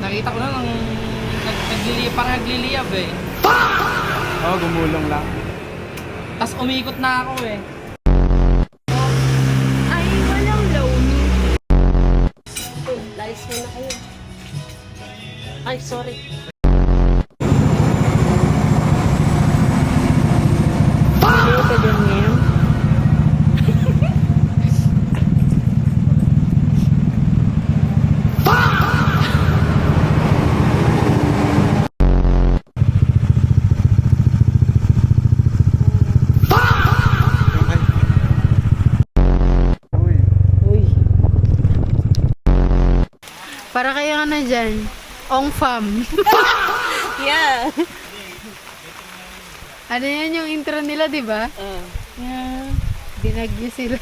Nakita ko na nang parang nagliliyab eh. Oo, gumulong lang. Tapos umikot na ako eh. Ay, walang loan. Lalis mo na kayo. Ay, sorry. Hindi ka din ngayon. Uy. Para kayo na dyan. Ong fam. Yeah. Ano yan yung intro nila, di ba? Yeah. Binagyo sila.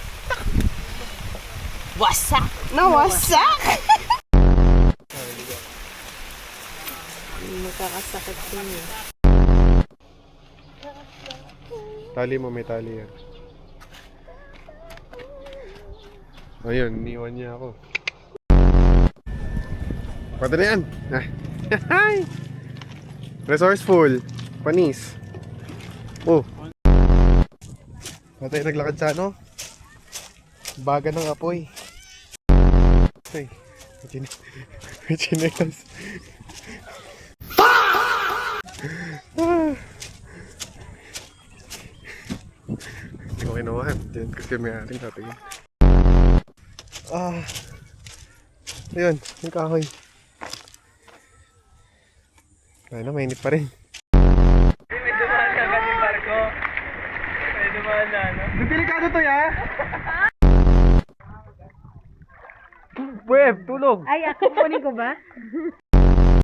Wasak! Nawasak! Makakasakit din eh. Tali mo, may tali yan. Ayun, iniwan niya ako. Pwede na yan. Hi! Resourceful. Panis. Oh. Patay naglakad sa ano? Baga ng apoy. Ay. May chinelas. Hindi ko kinuhaan. Diyan kasi may ating tatingin. Ayun, yung kahoy. Ay na, mainit pa rin. May dumaan na ba yung barko? May dumaan na, no? Delikado to, ya? Web, tulog! Ay, ako kunin ko ba?